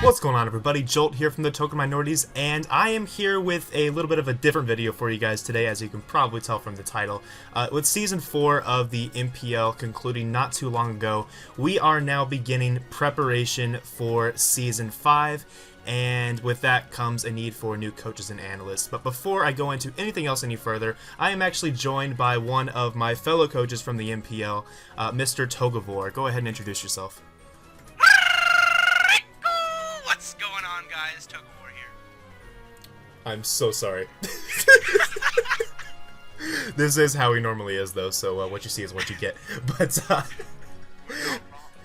What's going on, everybody? Jolt here from TheTokenMinorities, and I am here with a little bit of a different video for you guys today, as you can probably tell from the title. With Season 4 of the NPL concluding not too long ago, we are now beginning preparation for Season 5, and with that comes a need for new coaches and analysts. But before I go into anything else any further, I am actually joined by one of my fellow coaches from the NPL, Mr. Togavor. Go ahead and introduce yourself. What's going on, guys? Tokavor here. I'm so sorry. This is how he normally is, though, so what you see is what you get. But,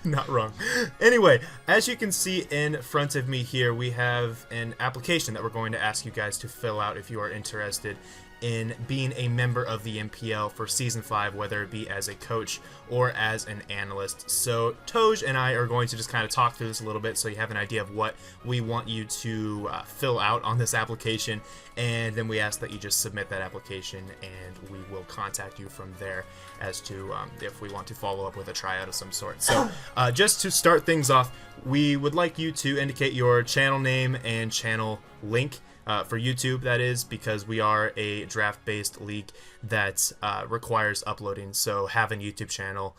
not wrong. Anyway, as you can see in front of me here, we have an application that we're going to ask you guys to fill out if you are interested in being a member of the NPL for Season 5, whether it be as a coach or as an analyst. So Toj and I are going to just kind of talk through this a little bit so you have an idea of what we want you to fill out on this application, and then we ask that you just submit that application and we will contact you from there as to if we want to follow up with a tryout of some sort. So just to start things off, we would like you to indicate your channel name and channel link. For YouTube, that is, because we are a draft-based league that requires uploading, so having a YouTube channel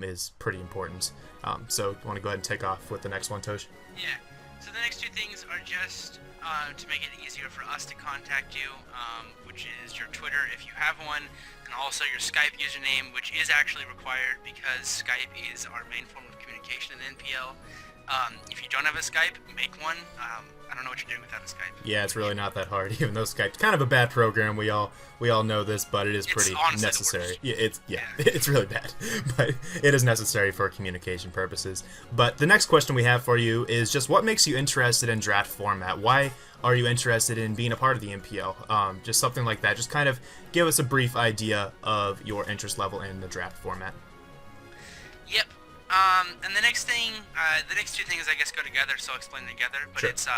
is pretty important. So you want to go ahead and take off with the next one, Tosh? Yeah. So the next two things are just to make it easier for us to contact you, which is your Twitter, if you have one, and also your Skype username, which is actually required because Skype is our main form of communication in NPL. If you don't have a Skype, make one. I don't know what you're doing without a Skype. Yeah, it's really not that hard, even though Skype's kind of a bad program. We all know this, but it is pretty necessary. Yeah, it's really bad, but it is necessary for communication purposes. But the next question we have for you is just what makes you interested in draft format? Why are you interested in being a part of the NPL? Just something like that. Just kind of give us a brief idea of your interest level in the draft format. Yep. And the next two things I guess go together, so I'll explain them together, but sure. It's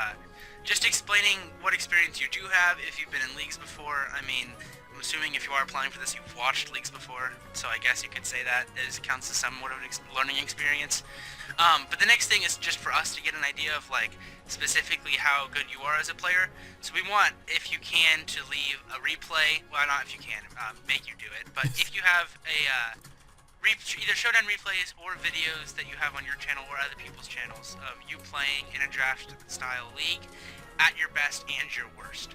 just explaining what experience you do have if you've been in leagues before. I mean, I'm assuming if you are applying for this, you've watched leagues before, so I guess you could say that counts as somewhat of an learning experience. But the next thing is just for us to get an idea of, like, specifically how good you are as a player. So we want, if you can, to leave a replay. Well, not if you can, make you do it, but if you have a either showdown replays or videos that you have on your channel or other people's channels of you playing in a draft style league at your best and your worst.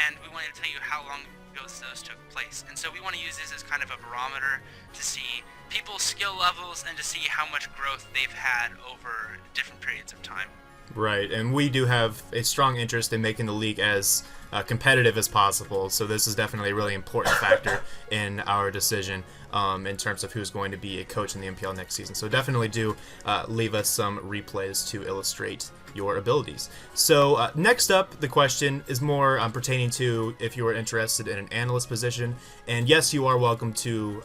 And we wanted to tell you how long ago those took place. And so we want to use this as kind of a barometer to see people's skill levels and to see how much growth they've had over different periods of time. Right, and we do have a strong interest in making the league as competitive as possible, so this is definitely a really important factor in our decision in terms of who's going to be a coach in the NPL next season. So definitely do leave us some replays to illustrate your abilities. So next up, the question is more pertaining to if you are interested in an analyst position, and yes, you are welcome to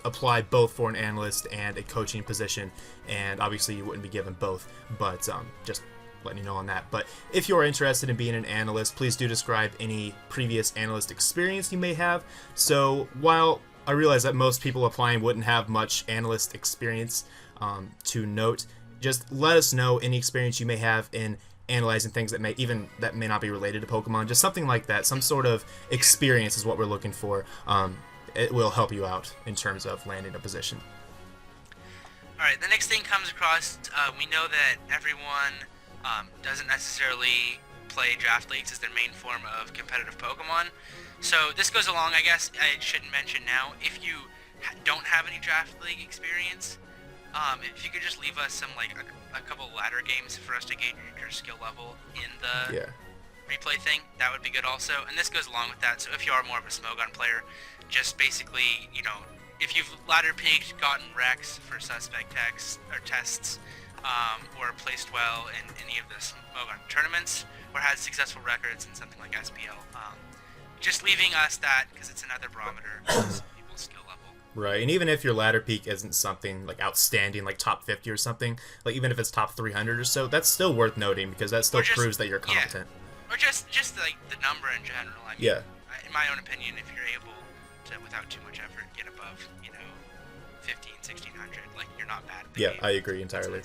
apply both for an analyst and a coaching position, and obviously you wouldn't be given both, but just letting you know on that. But if you are interested in being an analyst, please do describe any previous analyst experience you may have. So while I realize that most people applying wouldn't have much analyst experience to note, just let us know any experience you may have in analyzing things that may not be related to Pokemon. Just something like that. Some sort of experience is what we're looking for. It will help you out in terms of landing a position. Alright, the next thing comes across, we know that everyone doesn't necessarily play draft leagues as their main form of competitive Pokemon. So this goes along, I guess I shouldn't mention now, if you don't have any draft league experience, if you could just leave us some, like, a couple ladder games for us to gauge your skill level in the replay thing, that would be good also. And this goes along with that, so if you are more of a Smogon player, just basically, you know, if you've ladder peaked, gotten Rex for suspect tests, or placed well in any of the Smogon tournaments, or had successful records in something like SPL. Just leaving us that, because it's another barometer of people's skill level. Right, and even if your ladder peak isn't something like outstanding, like top 50 or something, like even if it's top 300 or so, that's still worth noting, because that still proves that you're competent. Yeah. Or just like the number in general. I mean, in my own opinion, if you're able to, without too much effort, get above, 15, 1600, like, you're not bad at the game. I agree entirely.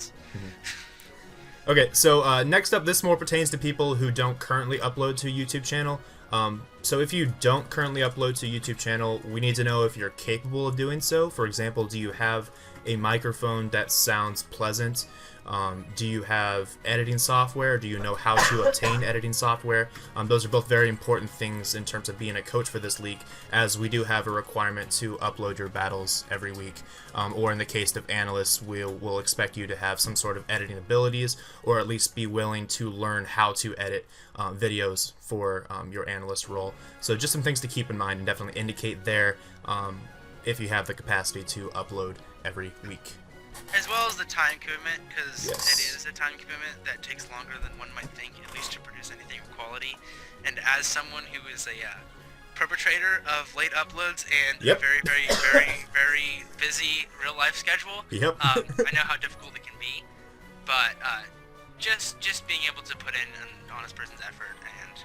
Okay, so next up, this more pertains to people who don't currently upload to a YouTube channel. So if you don't currently upload to a YouTube channel, we need to know if you're capable of doing so. For example, do you have a microphone that sounds pleasant? Do you have editing software? Do you know how to obtain editing software? Those are both very important things in terms of being a coach for this league, as we do have a requirement to upload your battles every week. Or in the case of Analyst, we'll expect you to have some sort of editing abilities, or at least be willing to learn how to edit videos for your Analyst role. So just some things to keep in mind, and definitely indicate there if you have the capacity to upload every week. As well as the time commitment, because Yes. it is a time commitment that takes longer than one might think, at least to produce anything of quality. And as someone who is a perpetrator of late uploads and Yep. a very, very, very, very busy real-life schedule, Yep. I know how difficult it can be. But just being able to put in an honest person's effort and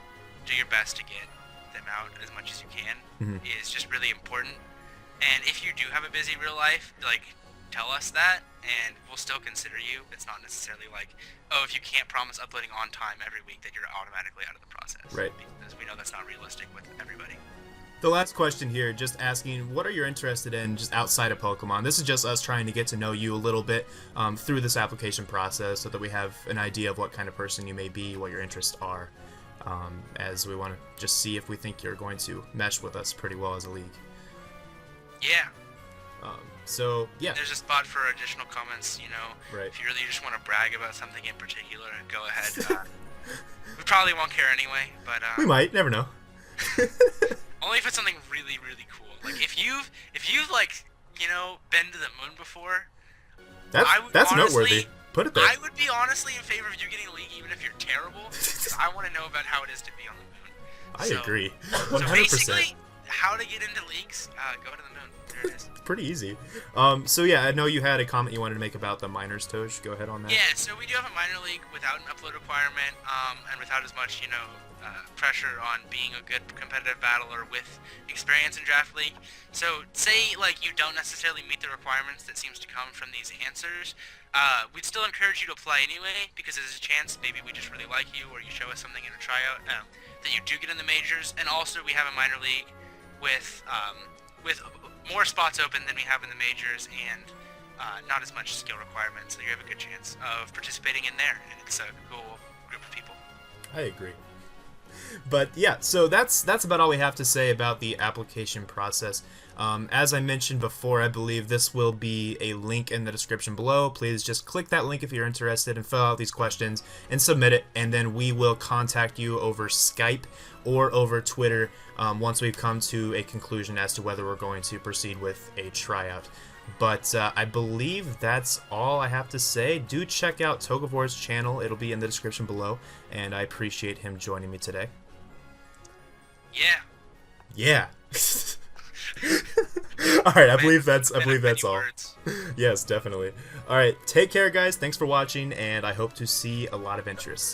do your best to get them out as much as you can is just really important. And if you do have a busy real life, like, tell us that, and we'll still consider you. It's not necessarily like, oh, if you can't promise uploading on time every week, that you're automatically out of the process. Right. Because we know that's not realistic with everybody. The last question here, just asking, what are you interested in just outside of Pokemon? This is just us trying to get to know you a little bit through this application process, so that we have an idea of what kind of person you may be, what your interests are, as we want to just see if we think you're going to mesh with us pretty well as a league. Yeah. So, yeah. There's a spot for additional comments, you know. Right. If you really just want to brag about something in particular, go ahead. We probably won't care anyway, but We might, never know. only if it's something really, really cool. Like if you've like, you know, been to the moon before, That's noteworthy. Put it there. I would be honestly in favor of you getting a league, even if you're terrible, because I want to know about how it is to be on the moon. I agree. So 100%. basically, how to get into leagues, go to the moon. There it is. Pretty easy. So yeah, I know you had a comment you wanted to make about the minors, Tosh. Go ahead on that. Yeah, so we do have a minor league without an upload requirement, and without as much, you know, pressure on being a good competitive battler with experience in draft league. So say like you don't necessarily meet the requirements that seems to come from these answers, we'd still encourage you to apply anyway, because there's a chance maybe we just really like you, or you show us something in a tryout that you do get in the majors. And also we have a minor league with more spots open than we have in the majors, and not as much skill requirements, so you have a good chance of participating in there, and it's a cool group of people. I agree. But yeah, so that's about all we have to say about the application process. As I mentioned before, I believe this will be a link in the description below. Please just click that link if you're interested and fill out these questions and submit it, and then we will contact you over Skype or over Twitter once we've come to a conclusion as to whether we're going to proceed with a tryout. But I believe that's all I have to say. Do check out Togevor's channel. It'll be in the description below, and I appreciate him joining me today. Yeah. Yeah. All right, I believe that's all. Words. Yes, definitely. All right, take care, guys. Thanks for watching, and I hope to see a lot of interest.